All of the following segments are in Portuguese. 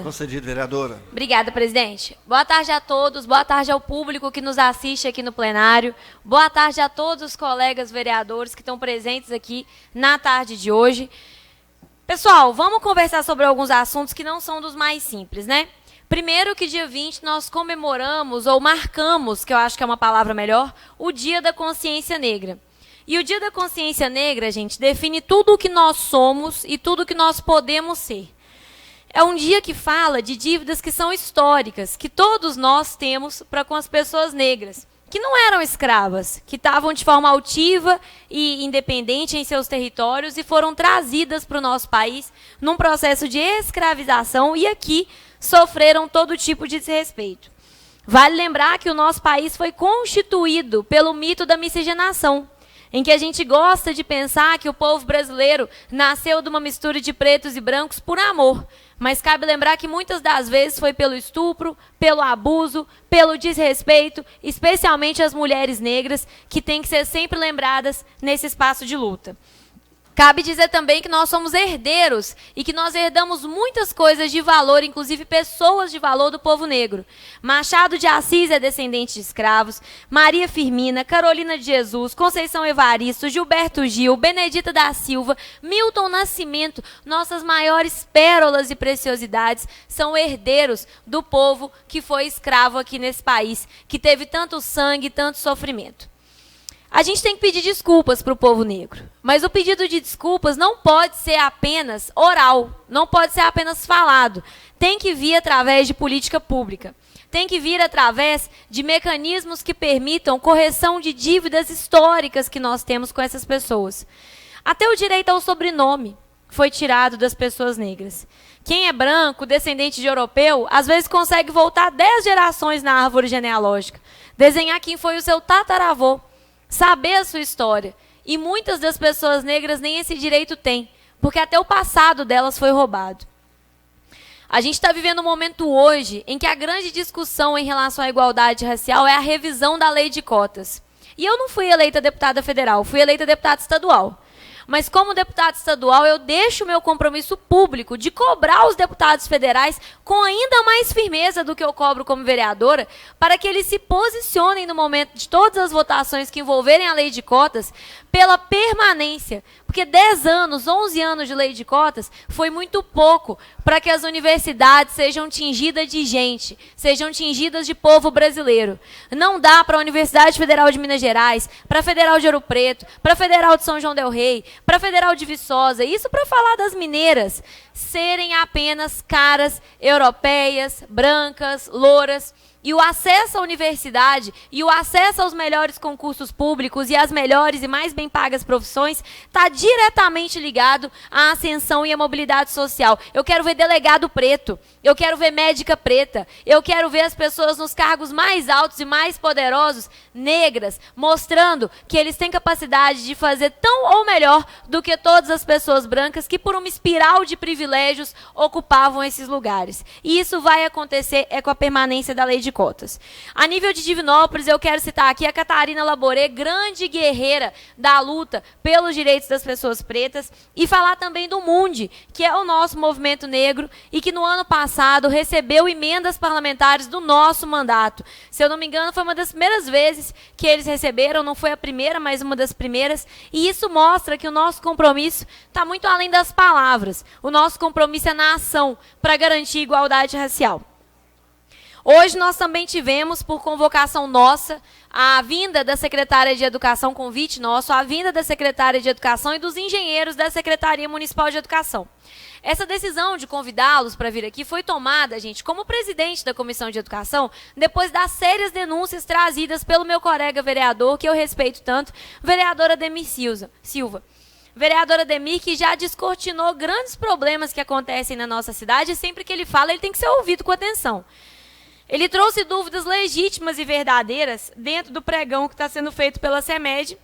Concedido, vereadora. Obrigada, presidente. Boa tarde a todos, boa tarde ao público que nos assiste aqui no plenário, boa tarde a todos os colegas vereadores que estão presentes aqui na tarde de hoje. Pessoal, vamos conversar sobre alguns assuntos que não são dos mais simples, né? Primeiro que dia 20 nós comemoramos, ou marcamos, que eu acho que é uma palavra melhor, o Dia da Consciência Negra. E o Dia da Consciência Negra, gente, define tudo o que nós somos e tudo o que nós podemos ser. É um dia que fala de dívidas que são históricas, que todos nós temos para com as pessoas negras, que não eram escravas, que estavam de forma altiva e independente em seus territórios e foram trazidas para o nosso país num processo de escravização e aqui sofreram todo tipo de desrespeito. Vale lembrar que o nosso país foi constituído pelo mito da miscigenação, em que a gente gosta de pensar que o povo brasileiro nasceu de uma mistura de pretos e brancos por amor. Mas cabe lembrar que muitas das vezes foi pelo estupro, pelo abuso, pelo desrespeito, especialmente as mulheres negras, que têm que ser sempre lembradas nesse espaço de luta. Cabe dizer também que nós somos herdeiros e que nós herdamos muitas coisas de valor, inclusive pessoas de valor do povo negro. Machado de Assis é descendente de escravos, Maria Firmina, Carolina de Jesus, Conceição Evaristo, Gilberto Gil, Benedita da Silva, Milton Nascimento, nossas maiores pérolas e preciosidades, são herdeiros do povo que foi escravo aqui nesse país, que teve tanto sangue e tanto sofrimento. A gente tem que pedir desculpas para o povo negro, mas o pedido de desculpas não pode ser apenas oral, não pode ser apenas falado, tem que vir através de política pública, tem que vir através de mecanismos que permitam correção de dívidas históricas que nós temos com essas pessoas. Até o direito ao sobrenome foi tirado das pessoas negras. Quem é branco, descendente de europeu, às vezes consegue voltar 10 gerações na árvore genealógica, desenhar quem foi o seu tataravô, saber a sua história. E muitas das pessoas negras nem esse direito têm, porque até o passado delas foi roubado. A gente está vivendo um momento hoje em que a grande discussão em relação à igualdade racial é a revisão da lei de cotas. E eu não fui eleita deputada federal, fui eleita deputada estadual. Mas como deputada estadual, eu deixo o meu compromisso público de cobrar os deputados federais com ainda mais firmeza do que eu cobro como vereadora, para que eles se posicionem no momento de todas as votações que envolverem a lei de cotas pela permanência. Porque 10 anos, 11 anos de lei de cotas foi muito pouco para que as universidades sejam tingidas de gente, sejam tingidas de povo brasileiro. Não dá para a Universidade Federal de Minas Gerais, para a Federal de Ouro Preto, para a Federal de São João del Rei, para a Federal de Viçosa, isso para falar das mineiras, serem apenas caras europeias, brancas, louras. E o acesso à universidade e o acesso aos melhores concursos públicos e às melhores e mais bem pagas profissões está diretamente ligado à ascensão e à mobilidade social. Eu quero ver delegado preto, eu quero ver médica preta, eu quero ver as pessoas nos cargos mais altos e mais poderosos, negras, mostrando que eles têm capacidade de fazer tão ou melhor do que todas as pessoas brancas que por uma espiral de privilégios ocupavam esses lugares. E isso vai acontecer com a permanência da lei de cotas. A nível de Divinópolis, eu quero citar aqui a Catarina Laboré, grande guerreira da luta pelos direitos das pessoas pretas, e falar também do Mundi, que é o nosso movimento negro e que no ano passado recebeu emendas parlamentares do nosso mandato. Se eu não me engano, foi uma das primeiras vezes que eles receberam, não foi a primeira, mas uma das primeiras, e isso mostra que o nosso compromisso está muito além das palavras. O nosso compromisso é na ação para garantir igualdade racial. Hoje nós também tivemos, por convocação nossa, a vinda da secretária de Educação, convite nosso, a vinda da secretária de Educação e dos engenheiros da Secretaria Municipal de Educação. Essa decisão de convidá-los para vir aqui foi tomada, gente, como presidente da Comissão de Educação, depois das sérias denúncias trazidas pelo meu colega vereador, que eu respeito tanto, vereadora Ademir Silva. Vereadora Ademir, que já descortinou grandes problemas que acontecem na nossa cidade, e sempre que ele fala, ele tem que ser ouvido com atenção. Ele trouxe dúvidas legítimas e verdadeiras dentro do pregão que está sendo feito pela CEMED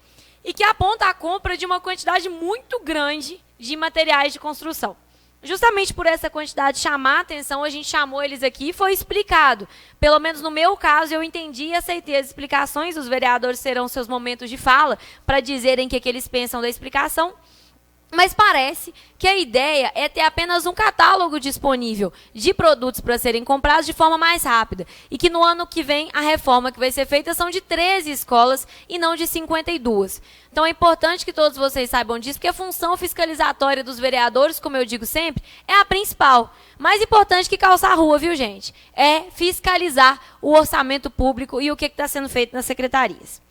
e que aponta a compra de uma quantidade muito grande de materiais de construção. Justamente por essa quantidade chamar a atenção, a gente chamou eles aqui e foi explicado. Pelo menos no meu caso, eu entendi e aceitei as explicações. Os vereadores terão seus momentos de fala para dizerem o que eles pensam da explicação. Mas parece que a ideia é ter apenas um catálogo disponível de produtos para serem comprados de forma mais rápida. E que no ano que vem, a reforma que vai ser feita são de 13 escolas e não de 52. Então é importante que todos vocês saibam disso, porque a função fiscalizatória dos vereadores, como eu digo sempre, é a principal. Mais importante que calçar a rua, viu, gente? É fiscalizar o orçamento público e o que está sendo feito nas secretarias.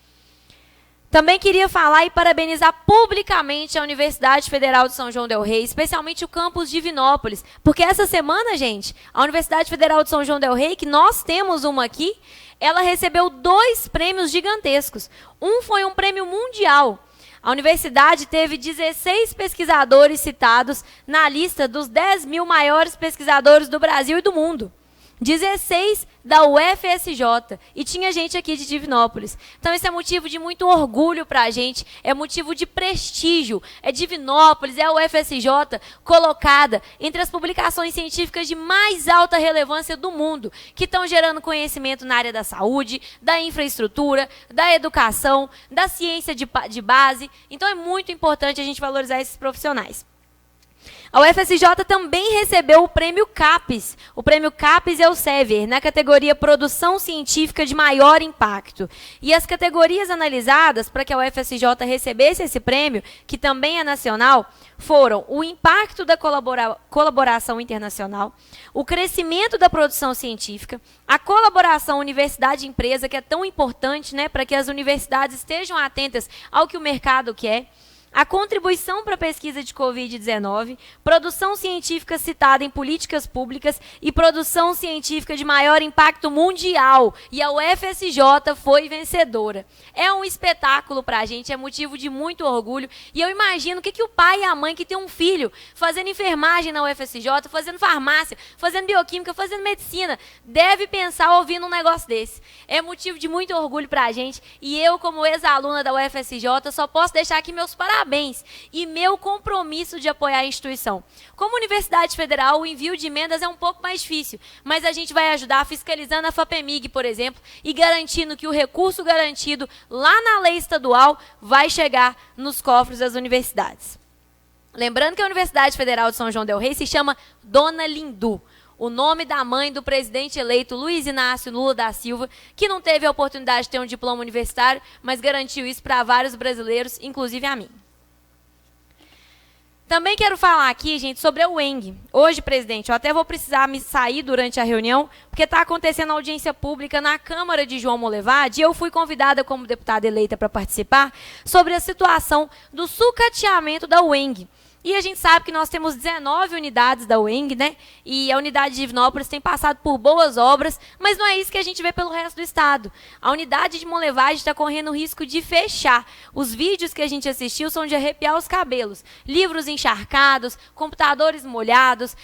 Também queria falar e parabenizar publicamente a Universidade Federal de São João del Rei, especialmente o campus de Divinópolis, porque essa semana, gente, a Universidade Federal de São João del Rei, que nós temos uma aqui, ela recebeu 2 prêmios gigantescos. Um foi um prêmio mundial. A universidade teve 16 pesquisadores citados na lista dos 10 mil maiores pesquisadores do Brasil e do mundo. 16 da UFSJ, e tinha gente aqui de Divinópolis. Então, esse é motivo de muito orgulho para a gente, é motivo de prestígio. É Divinópolis, é a UFSJ colocada entre as publicações científicas de mais alta relevância do mundo, que estão gerando conhecimento na área da saúde, da infraestrutura, da educação, da ciência de base. Então, é muito importante a gente valorizar esses profissionais. A UFSJ também recebeu o prêmio CAPES, o prêmio CAPES Elsevier, na categoria Produção Científica de Maior Impacto. E as categorias analisadas para que a UFSJ recebesse esse prêmio, que também é nacional, foram o impacto da colaboração internacional, o crescimento da produção científica, a colaboração universidade-empresa, que é tão importante, né, para que as universidades estejam atentas ao que o mercado quer, a contribuição para a pesquisa de Covid-19, produção científica citada em políticas públicas e produção científica de maior impacto mundial. E a UFSJ foi vencedora. É um espetáculo para a gente, é motivo de muito orgulho. E eu imagino o que o pai e a mãe que tem um filho fazendo enfermagem na UFSJ, fazendo farmácia, fazendo bioquímica, fazendo medicina, deve pensar ouvindo um negócio desse. É motivo de muito orgulho para a gente. E eu, como ex-aluna da UFSJ, só posso deixar aqui meus parabéns e meu compromisso de apoiar a instituição. Como Universidade Federal, o envio de emendas é um pouco mais difícil, mas a gente vai ajudar fiscalizando a FAPEMIG, por exemplo, e garantindo que o recurso garantido lá na lei estadual vai chegar nos cofres das universidades. Lembrando que a Universidade Federal de São João del Rei se chama Dona Lindu, o nome da mãe do presidente eleito Luiz Inácio Lula da Silva, que não teve a oportunidade de ter um diploma universitário, mas garantiu isso para vários brasileiros, inclusive a mim. Também quero falar aqui, gente, sobre a UENG. Hoje, presidente, eu até vou precisar me sair durante a reunião, porque está acontecendo audiência pública na Câmara de João Molevade, e eu fui convidada como deputada eleita para participar sobre a situação do sucateamento da UENG. E a gente sabe que nós temos 19 unidades da UENG, né? E a unidade de Divinópolis tem passado por boas obras, mas não é isso que a gente vê pelo resto do estado. A unidade de Molevade está correndo o risco de fechar. Os vídeos que a gente assistiu são de arrepiar os cabelos. Livros encharcados, computadores molhados,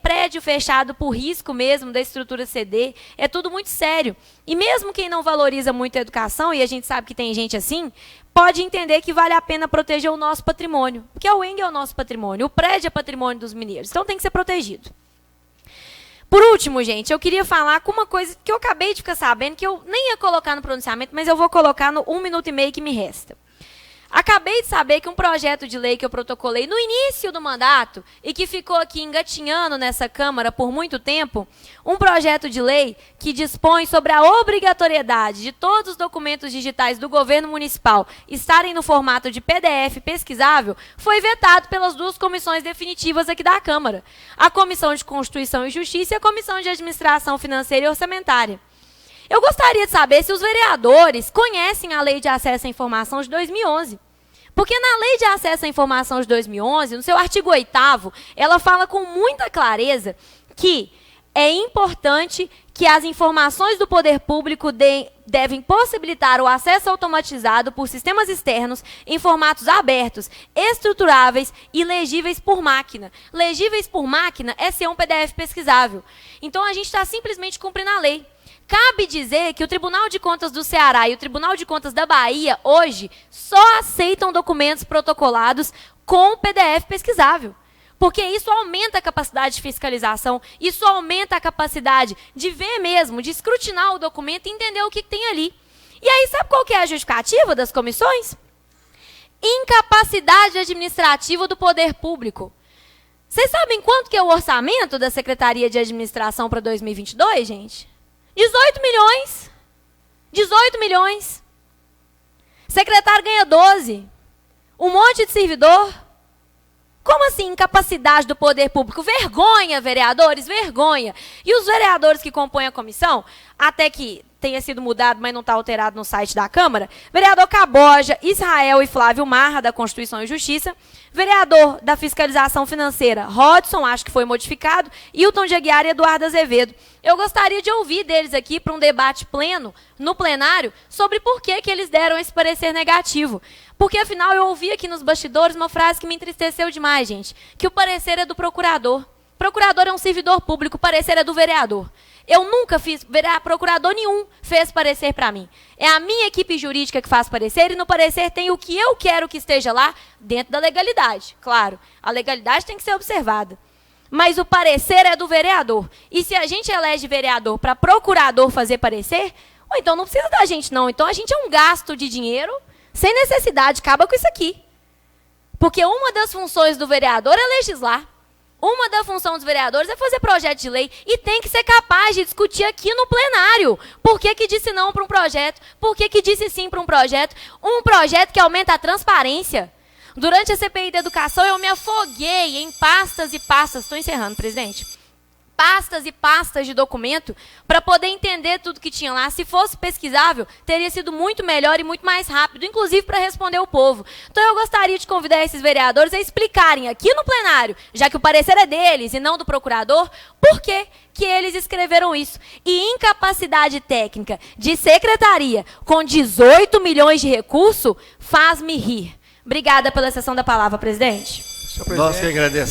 prédio fechado por risco mesmo da estrutura ceder. É tudo muito sério. E mesmo quem não valoriza muito a educação, e a gente sabe que tem gente assim, pode entender que vale a pena proteger o nosso patrimônio. Porque a UENG é o nosso patrimônio, o prédio é patrimônio dos mineiros, então tem que ser protegido. Por último, gente, eu queria falar com uma coisa que eu acabei de ficar sabendo, que eu nem ia colocar no pronunciamento, mas eu vou colocar no 1 minuto e meio que me resta. Acabei de saber que um projeto de lei que eu protocolei no início do mandato e que ficou aqui engatinhando nessa Câmara por muito tempo, um projeto de lei que dispõe sobre a obrigatoriedade de todos os documentos digitais do governo municipal estarem no formato de PDF pesquisável, foi vetado pelas 2 comissões definitivas aqui da Câmara, a Comissão de Constituição e Justiça e a Comissão de Administração Financeira e Orçamentária. Eu gostaria de saber se os vereadores conhecem a Lei de Acesso à Informação de 2011. Porque na Lei de Acesso à Informação de 2011, no seu artigo 8º, ela fala com muita clareza que é importante que as informações do poder público devem possibilitar o acesso automatizado por sistemas externos em formatos abertos, estruturáveis e legíveis por máquina. Legíveis por máquina é ser um PDF pesquisável. Então, a gente está simplesmente cumprindo a lei. Cabe dizer que o Tribunal de Contas do Ceará e o Tribunal de Contas da Bahia, hoje, só aceitam documentos protocolados com PDF pesquisável. Porque isso aumenta a capacidade de fiscalização, isso aumenta a capacidade de ver mesmo, de escrutinar o documento e entender o que tem ali. E aí, sabe qual que é a justificativa das comissões? Incapacidade administrativa do poder público. Vocês sabem quanto que é o orçamento da Secretaria de Administração para 2022, gente? 18 milhões. 18 milhões. Secretário ganha 12. Um monte de servidor. Como assim, incapacidade do poder público? Vergonha, vereadores, vergonha. E os vereadores que compõem a comissão, até que tenha sido mudado, mas não está alterado no site da Câmara, vereador Caboja, Israel e Flávio Marra, da Constituição e Justiça, vereador da Fiscalização Financeira, Rodson, acho que foi modificado, Hilton de Aguiar e Eduardo Azevedo. Eu gostaria de ouvir deles aqui para um debate pleno, no plenário, sobre por que eles deram esse parecer negativo. Porque, afinal, eu ouvi aqui nos bastidores uma frase que me entristeceu demais, gente, que o parecer é do procurador. Procurador é um servidor público, o parecer é do vereador. Eu nunca fiz, procurador nenhum fez parecer para mim. É a minha equipe jurídica que faz parecer, e no parecer tem o que eu quero que esteja lá, dentro da legalidade. Claro, a legalidade tem que ser observada. Mas o parecer é do vereador. E se a gente elege vereador para procurador fazer parecer, ou então não precisa da gente não. Então a gente é um gasto de dinheiro sem necessidade, acaba com isso aqui. Porque uma das funções do vereador é legislar. Uma das funções dos vereadores é fazer projeto de lei e tem que ser capaz de discutir aqui no plenário. Por que que disse não para um projeto? Por que que disse sim para um projeto? Um projeto que aumenta a transparência. Durante a CPI da educação, eu me afoguei em pastas e pastas. Estou encerrando, presidente. Pastas e pastas de documento para poder entender tudo que tinha lá. Se fosse pesquisável, teria sido muito melhor e muito mais rápido, inclusive para responder o povo. Então eu gostaria de convidar esses vereadores a explicarem aqui no plenário, já que o parecer é deles e não do procurador, por que que eles escreveram isso. E incapacidade técnica de secretaria com 18 milhões de recurso faz-me rir. Obrigada pela cessão da palavra, presidente. Nós que agradecemos.